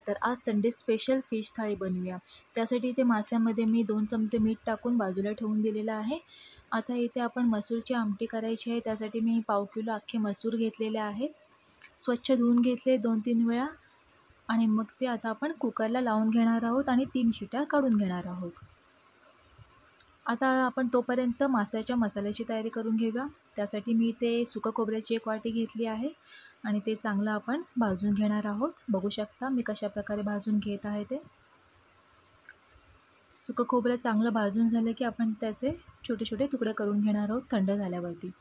तर आज Sunday special fish थाळी बनवूया. त्यासाठी इथे माशामध्ये मी 2 चमचे मीठ टाकून बाजूला ठेवून दिलेलं आहे. आता इथे आपण मसूरची आमटी करायची आहे. त्यासाठी मी पाव किलो अख्खे मसूर घेतलेले आहेत. स्वच्छ धुवून घेतले 2-3 वेळा आणि मग ते आता आपण कुकरला लावून घेणार आहोत आणि 3 शिट्या काढून घेणार आहोत. आता आपण तोपर्यंत माशाच्या मसाल्याची तयारी करून घेऊया. त्यासाठी मी इथे सुकं खोबऱ्याची 1 वाटी घेतली आहे आणि ते चांगलं आपण भाजून घेणार आहोत. बघू शकता मी कशाप्रकारे भाजून घेत आहे ते. सुकं खोबरं चांगलं भाजून झालं की आपण त्याचे छोटे छोटे तुकडे करून घेणार आहोत थंड झाल्यावरती.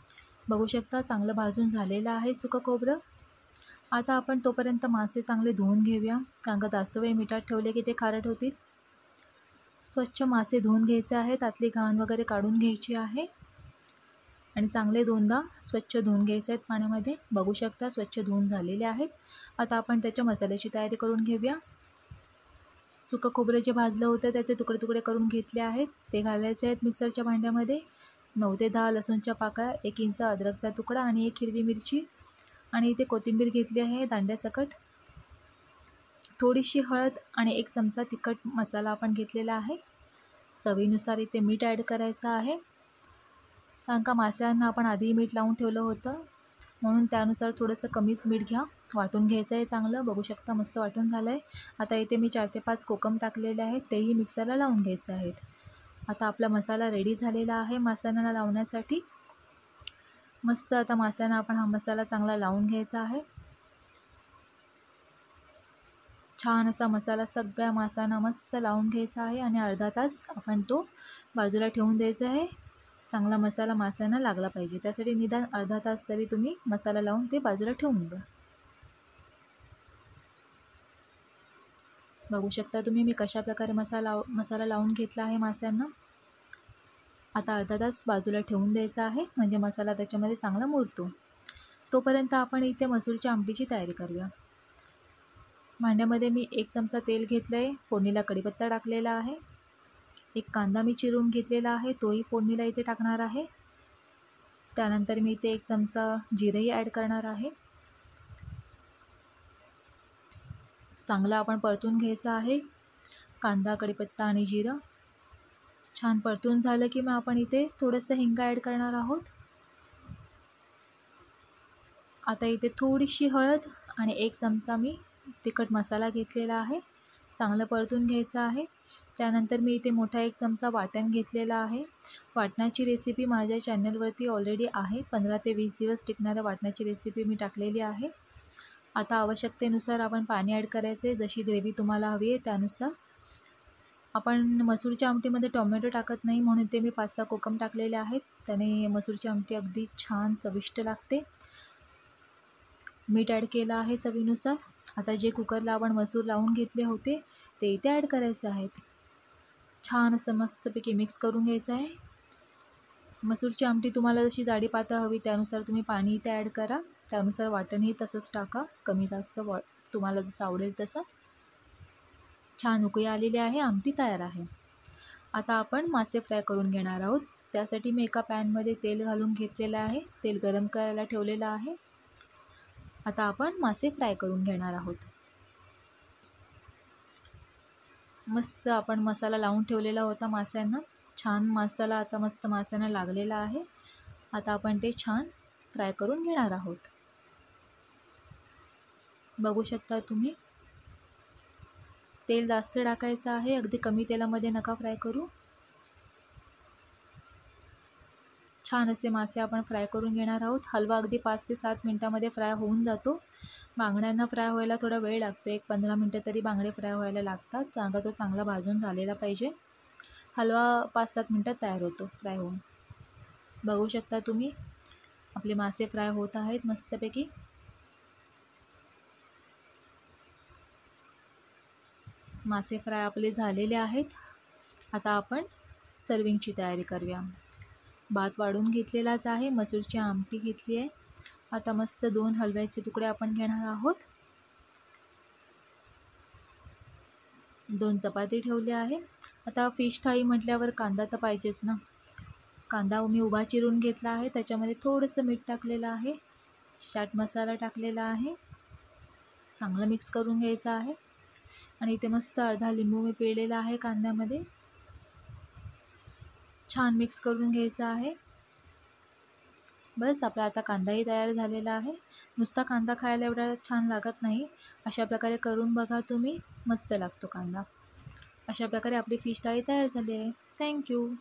बघू शकता चांगलं भाजून झालेलं आहे सुकं खोबरं. आता आपण तोपर्यंत मासे चांगले धुवून घेऊया, कारण का जास्त वेळ मिठात ठेवले की ते खारट होतील. स्वच्छ मासे धुवून घ्यायचे आहे, त्यातली घाण वगैरे काढून घ्यायची आहे आणि चांगले 2दा स्वच्छ धुवून घ्यायचे आहेत पाण्यामध्ये. बघू शकता स्वच्छ धुवून झालेले आहेत. आता आपण त्याच्या मसाल्याची तयारी करून घेऊया. सुकं खोबरं जे भाजलं होतं त्याचे तुकडे तुकडे करून घेतले आहेत. ते घालायचे आहेत मिक्सरच्या भांड्यामध्ये. 9 ते 10 लसूणच्या पाकळ्या, 1 इंच अद्रकचा तुकडा आणि 1 हिरवी मिरची आणि इथे कोथिंबीर घेतली आहे दांड्यासकट. थोडीशी हळद आणि 1 चमचा तिखट मसाला आपण घेतलेला आहे. चवीनुसार इथे मीठ ॲड करायचं आहे, कारण का माशांना आपण आधी मीठ लावून ठेवलं होतं, म्हणून त्यानुसार थोडंसं कमीच मीठ घ्या. वाटून घ्यायचं आहे चांगलं. बघू शकता मस्त वाटून झालं आहे. आता इथे मी 4 ते 5 कोकम टाकलेले आहेत, तेही मिक्सरला लावून घ्यायचे आहेत. आता आपला मसाला रेडी झालेला आहे माशांना लावण्यासाठी. मस्त आता माशांना आपण हा मसाला चांगला लावून घ्यायचा आहे. छान असा मसाला सगळ्या माशांना मस्त लावून घ्यायचा आहे आणि अर्धा तास आपण तो बाजूला ठेवून द्यायचा आहे. चांगला मसाला माशांना लागला पाहिजे, त्यासाठी निदान अर्धा तास तरी तुम्ही मसाला लावून ते बाजूला ठेवून द्या. बघू शकता तुम्ही मी कशाप्रकारे मसाला लावून घेतला आहे माशांना. आता अर्धा तास बाजूला ठेवून द्यायचा आहे, म्हणजे मसाला त्याच्यामध्ये चांगला मुरतो. तोपर्यंत आपण इथे मसूरच्या आमटीची तयारी करूया. भांड्यामध्ये मी 1 चमचा तेल घेतलं आहे. फोडणीला कढीपत्ता टाकलेला आहे. 1 कांदा मी चिरून घेतलेला आहे, तोही फोडणीला इथे टाकणार आहे. त्यानंतर मी इथे 1 चमचा जिरंही ॲड करणार आहे. चांगलं आपण परतून घ्यायचं आहे कांदा, कढीपत्ता आणि जिरं. छान परतून झालं की मग आपण इथे थोडंसं हिंग ॲड करणार आहोत. आता इथे थोडीशी हळद आणि 1 चमचा मी तिखट मसाला घेतलेला आहे. चांगलं परतून घ्यायचं आहे. त्यानंतर मी इथे मोठा 1 चमचा वाटण घेतलेला आहे. वाटणाची रेसिपी माझ्या चॅनलवरती ऑलरेडी आहे. 15 ते 20 दिवस टिकणाऱ्या वाटणाची रेसिपी मी टाकलेली आहे. आता आवश्यकतेनुसार आपण पाणी ॲड करायचे, जशी ग्रेव्ही तुम्हाला हवी आहे त्यानुसार. आपण मसूरच्या आमटीमध्ये टोमॅटो टाकत नाही, म्हणून ते मी 5-6 कोकम टाकलेले आहेत. त्याने मसूरची आमटी अगदी छान चविष्ट लागते. मीठ ॲड केलं आहे चवीनुसार. आता जे कुकरला आपण मसूर लावून घेतले होते ते इथे ॲड करायचे आहेत. छान असं मस्तपैकी मिक्स करून घ्यायचं आहे. मसूरची आमटी तुम्हाला जशी जाडी पातळ हवी त्यानुसार तुम्ही पाणी इथे ॲड करा. त्यानुसार वाटणही तसंच टाका, कमी जास्त तुम्हाला जसं आवडेल तसं. छान उकळी आलेली आहे, आमटी तयार आहे. आता आपण मासे फ्राय करून घेणार आहोत. त्यासाठी मी एका पॅनमध्ये तेल घालून घेतलेलं आहे. तेल गरम करायला ठेवलेलं आहे. आता आपण मासे फ्राय करून घेणार आहोत. मस्त आपण मसाला लावून ठेवलेला होता माशांना. छान मसाला आता मस्त माशांना लागलेला आहे. आता आपण ते छान फ्राय करून घेणार आहोत. बघू शकता तुम्ही तेल जास्त टाकायचं आहे, अगदी कमी तेलामध्ये नका फ्राय करू. छान असे मासे आपण फ्राय करून घेणार आहोत. हलवा अगदी 5 ते 7 मिनटामध्ये फ्राय होऊन जातो. बांगड्यांना फ्राय व्हायला थोडा वेळ लागतो, 1-15 मिनटं तरी बांगडे फ्राय व्हायला लागतात. चांगला तो चांगला भाजून झालेला पाहिजे. हलवा 5-7 मिनटात तयार होतो फ्राय होऊन. बघू शकता तुम्ही आपले मासे फ्राय होत आहेत मस्तपैकी. मासे फ्राय आपले झालेले आहेत. आता आपण सर्विंगची तयारी करूया. भात वाढून घेतलेलाच आहे, मसूरची आमटी घेतली आहे. आता मस्त 2 हलव्याचे तुकडे आपण घेणार आहोत. 2 चपाती ठेवली आहे. आता फिश थाळी म्हटल्यावर कांदा तर पाहिजेच ना. कांदा मी उभा चिरून घेतला आहे. त्याच्यामध्ये थोडंसं मीठ टाकलेलं आहे, चाट मसाला टाकलेला आहे. चांगलं मिक्स करून घ्यायचं आहे. आणि इथे मस्त अर्धा लिंबू मी पिळलेला आहे कांद्यामध्ये. छान मिक्स करून घ्यायचं आहे. बस आपला आता कांदाही तयार झालेला आहे. नुसता कांदा खायला एवढा छान लागत नाही. अशा प्रकारे करून बघा तुम्ही, मस्त लागतो कांदा. अशा प्रकारे आपली फिश थाळी तयार झाली आहे. थँक्यू.